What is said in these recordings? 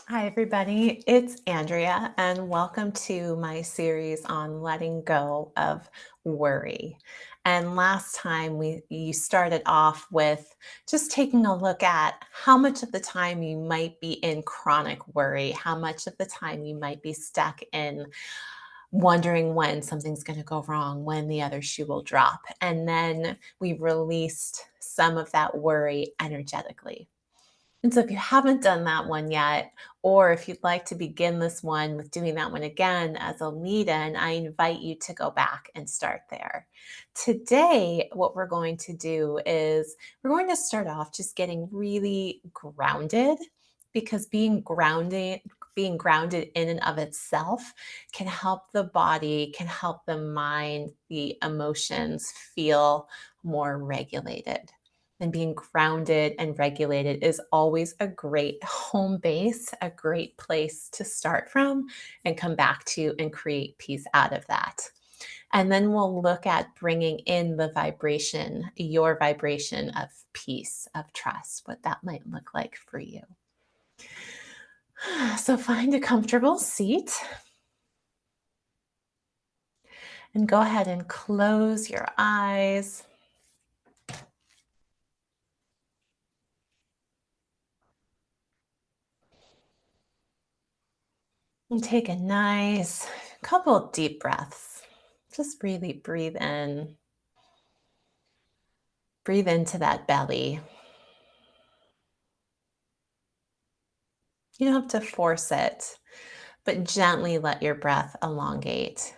Hi, everybody. It's Andrea, and welcome to my series on letting go of worry. And last time you started off with just taking a look at how much of the time you might be in chronic worry, how much of the time you might be stuck in wondering when something's going to go wrong, when the other shoe will drop. And then we released some of that worry energetically. And so if you haven't done that one yet, or if you'd like to begin this one with doing that one again as a lead in, I invite you to go back and start there. Today, what we're going to do is we're going to start off just getting really grounded because being grounded in and of itself can help the body, can help the mind, the emotions feel more regulated. And being grounded and regulated is always a great home base, a great place to start from and come back to and create peace out of that. And then we'll look at bringing in the vibration, your vibration of peace, of trust, what that might look like for you. So find a comfortable seat and go ahead and close your eyes. And take a nice couple deep breaths. Just really breathe in. Breathe into that belly. You don't have to force it, but gently let your breath elongate.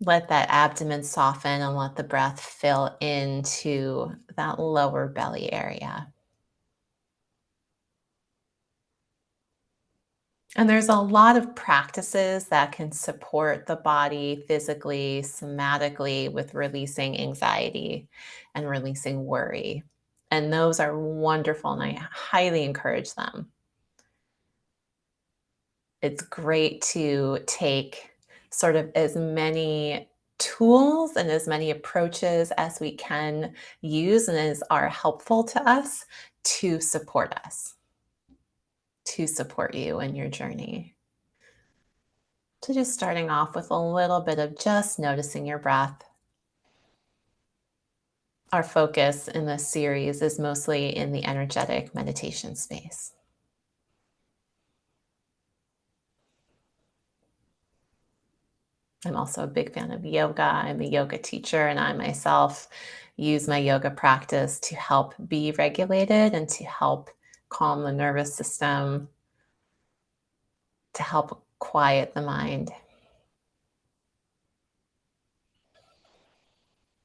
Let that abdomen soften and let the breath fill into that lower belly area. And there's a lot of practices that can support the body physically, somatically with releasing anxiety and releasing worry. And those are wonderful, and I highly encourage them. It's great to take sort of as many tools and as many approaches as we can use and as are helpful to us to support us, to support you in your journey. So just starting off with a little bit of just noticing your breath. Our focus in this series is mostly in the energetic meditation space. I'm also a big fan of yoga. I'm a yoga teacher, and I myself use my yoga practice to help be regulated and to help calm the nervous system, to help quiet the mind.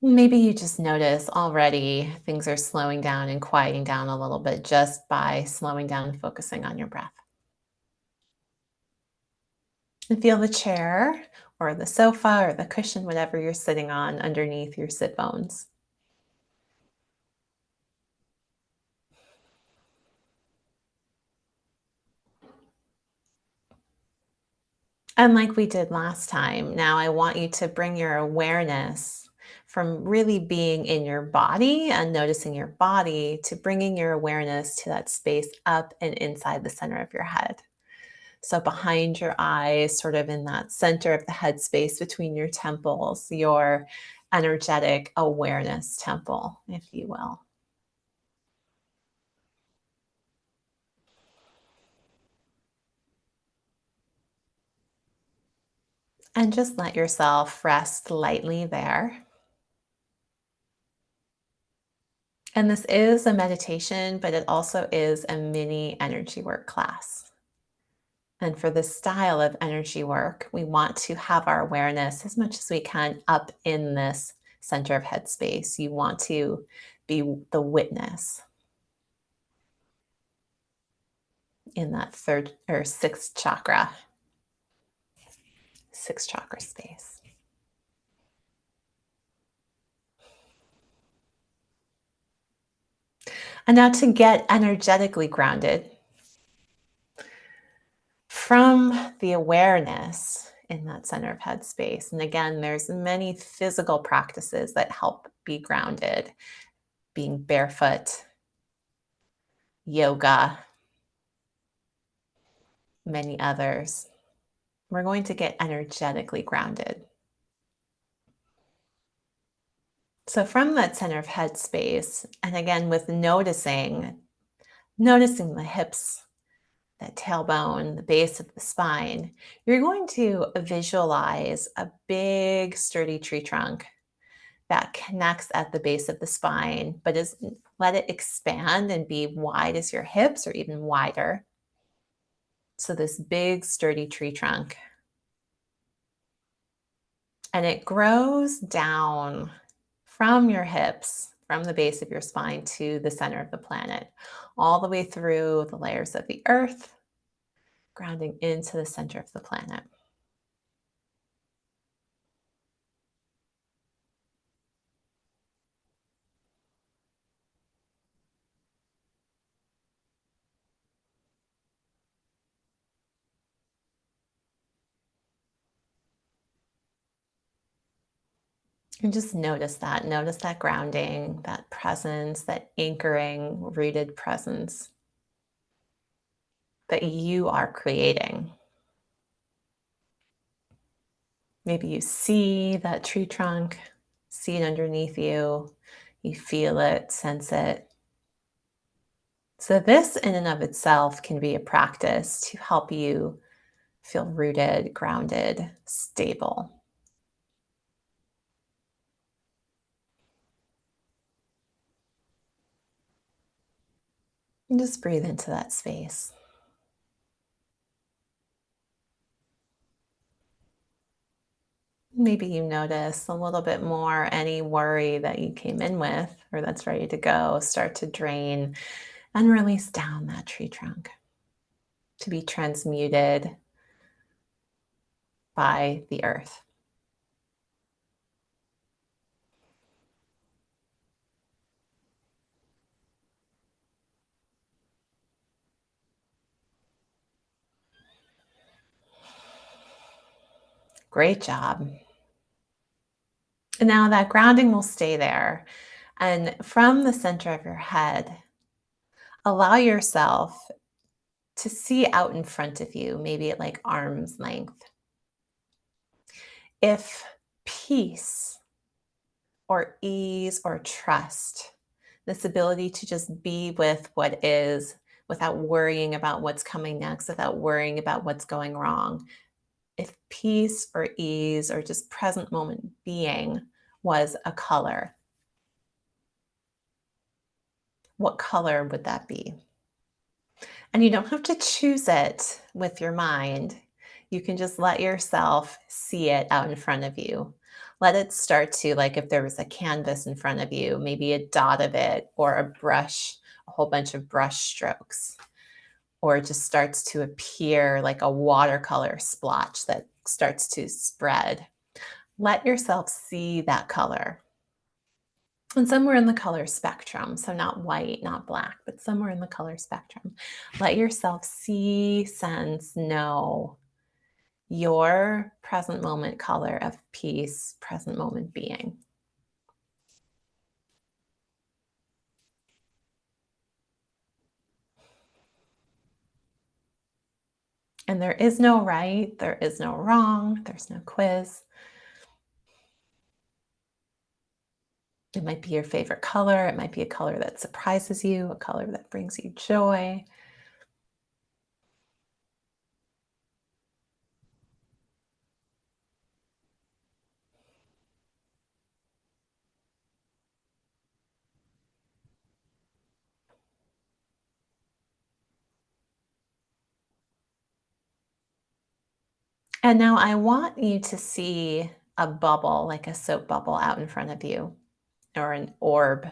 Maybe you just notice already things are slowing down and quieting down a little bit just by slowing down and focusing on your breath. And feel the chair or the sofa or the cushion, whatever you're sitting on, underneath your sit bones. And like we did last time, now I want you to bring your awareness from really being in your body and noticing your body to bringing your awareness to that space up and inside the center of your head. So behind your eyes, sort of in that center of the head space between your temples, your energetic awareness temple, if you will. And just let yourself rest lightly there. And this is a meditation, but it also is a mini energy work class. And for this style of energy work, we want to have our awareness as much as we can up in this center of headspace. You want to be the witness in that third or sixth chakra space. And now to get energetically grounded from the awareness in that center of headspace. And again, there's many physical practices that help be grounded, being barefoot, yoga, many others. We're going to get energetically grounded. So from that center of head space, and again with noticing the hips, that tailbone, the base of the spine, you're going to visualize a big sturdy tree trunk that connects at the base of the spine, but is let it expand and be wide as your hips or even wider. So this big sturdy tree trunk, and it grows down from your hips, from the base of your spine to the center of the planet, all the way through the layers of the earth, grounding into the center of the planet. And just notice that grounding, that presence, that anchoring, rooted presence that you are creating. Maybe you see that tree trunk, see it underneath you, you feel it, sense it. So, this in and of itself can be a practice to help you feel rooted, grounded, stable. And just breathe into that space. Maybe you notice a little bit more any worry that you came in with or that's ready to go start to drain and release down that tree trunk to be transmuted by the earth. Great job. And now that grounding will stay there. And from the center of your head, allow yourself to see out in front of you, maybe at like arm's length. If peace or ease or trust, this ability to just be with what is without worrying about what's coming next, without worrying about what's going wrong. If peace or ease or just present moment being was a color, what color would that be? And you don't have to choose it with your mind. You can just let yourself see it out in front of you. Let it start to, like if there was a canvas in front of you, maybe a dot of it or a brush, a whole bunch of brush strokes, or it just starts to appear like a watercolor splotch that starts to spread. Let yourself see that color. And somewhere in the color spectrum, so not white, not black, but somewhere in the color spectrum, let yourself see, sense, know your present moment color of peace, present moment being. And there is no right, there is no wrong, there's no quiz. It might be your favorite color, it might be a color that surprises you, a color that brings you joy. And now I want you to see a bubble, like a soap bubble out in front of you, or an orb.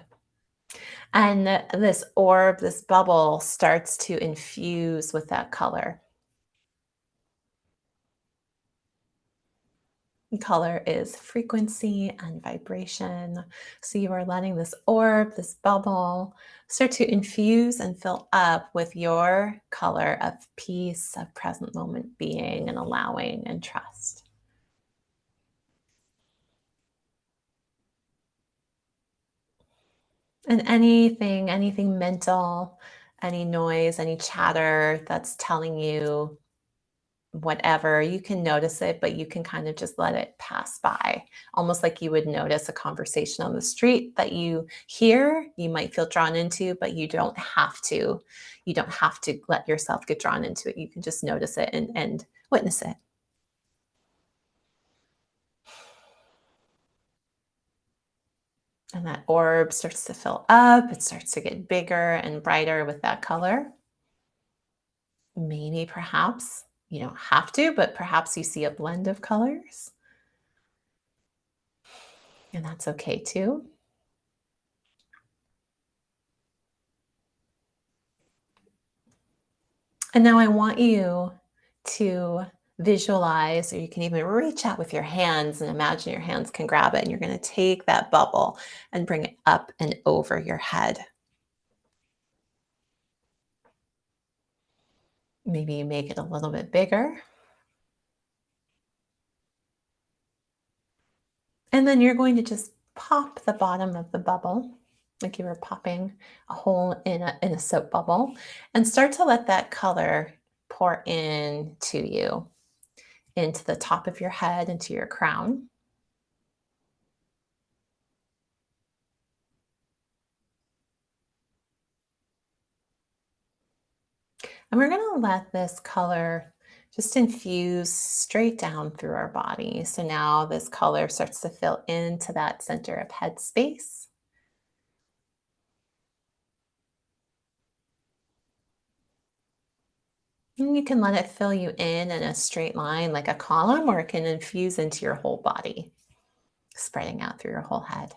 And this orb, this bubble starts to infuse with that color. And color is frequency and vibration. So you are letting this orb, this bubble, start to infuse and fill up with your color of peace, of present moment being and allowing and trust. And anything mental, Any noise, any chatter that's telling you whatever, you can notice it, but you can kind of just let it pass by. Almost like you would notice a conversation on the street that you hear, you might feel drawn into, but you don't have to. You don't have to let yourself get drawn into it. You can just notice it and witness it. And that orb starts to fill up, it starts to get bigger and brighter with that color. Maybe, perhaps, you don't have to, but perhaps you see a blend of colors, and that's okay too. And now I want you to visualize, or you can even reach out with your hands and imagine your hands can grab it, and you're going to take that bubble and bring it up and over your head. Maybe you make it a little bit bigger. And then you're going to just pop the bottom of the bubble like you were popping a hole in a soap bubble and start to let that color pour in to you, into the top of your head, into your crown. And we're going to let this color just infuse straight down through our body. So now this color starts to fill into that center of head space. And you can let it fill you in a straight line like a column, or it can infuse into your whole body, spreading out through your whole head.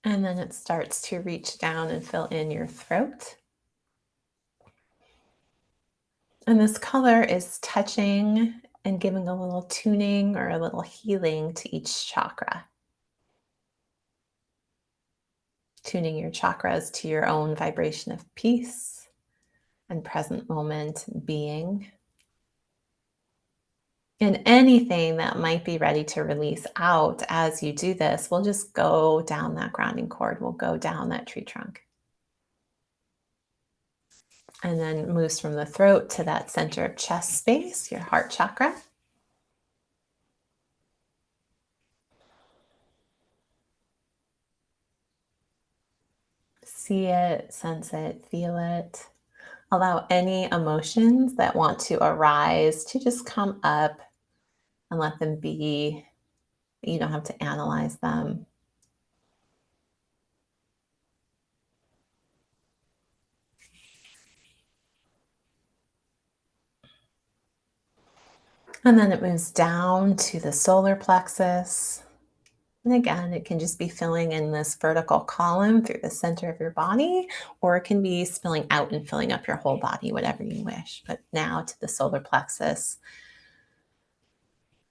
And then it starts to reach down and fill in your throat. And this color is touching and giving a little tuning or a little healing to each chakra, tuning your chakras to your own vibration of peace and present moment being. And anything that might be ready to release out as you do this will just go down that grounding cord, will go down that tree trunk. And then moves from the throat to that center of chest space, your heart chakra. See it, sense it, feel it. Allow any emotions that want to arise to just come up and let them be. You don't have to analyze them. And then it moves down to the solar plexus. And again, it can just be filling in this vertical column through the center of your body, or it can be spilling out and filling up your whole body, whatever you wish. But now to the solar plexus,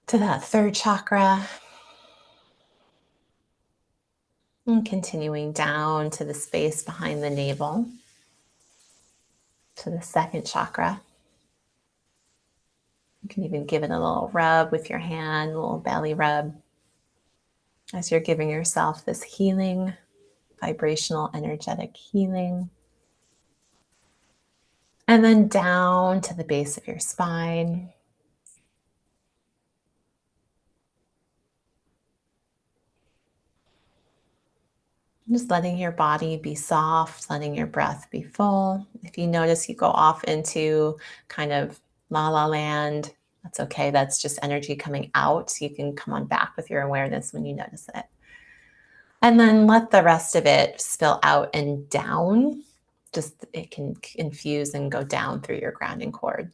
to that third chakra, and continuing down to the space behind the navel, to the second chakra. You can even give it a little rub with your hand, a little belly rub, as you're giving yourself this healing, vibrational, energetic healing. And then down to the base of your spine. Just letting your body be soft, letting your breath be full. If you notice you go off into kind of la la land, that's okay. That's just energy coming out. So you can come on back with your awareness when you notice it. And then let the rest of it spill out and down. Just it can infuse and go down through your grounding cord.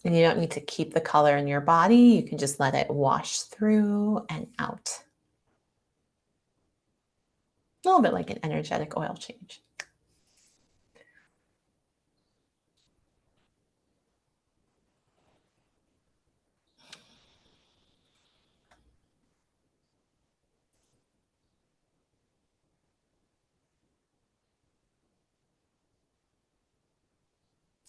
And you don't need to keep the color in your body. You can just let it wash through and out. A little bit like an energetic oil change.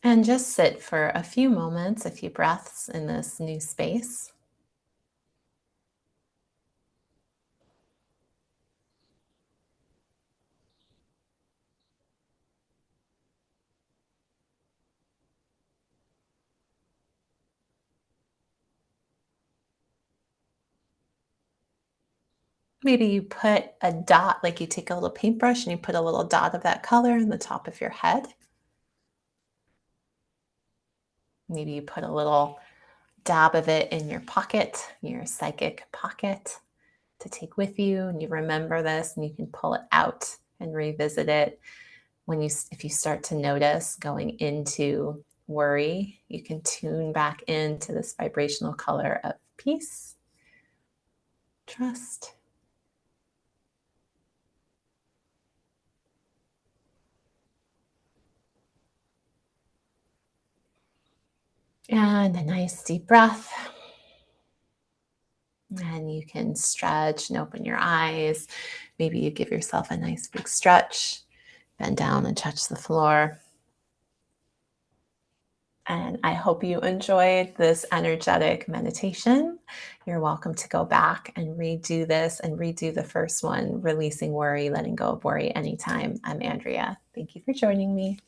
And just sit for a few moments, a few breaths in this new space. Maybe you put a dot, like you take a little paintbrush and you put a little dot of that color in the top of your head. Maybe you put a little dab of it in your pocket, your psychic pocket to take with you. And you remember this and you can pull it out and revisit it when if you start to notice going into worry, you can tune back into this vibrational color of peace, trust, and a nice deep breath. And you can stretch and open your eyes. Maybe you give yourself a nice big stretch, bend down and touch the floor. And I hope you enjoyed this energetic meditation. You're welcome to go back and redo this and redo the first one, releasing worry, letting go of worry anytime. I'm Andrea. Thank you for joining me.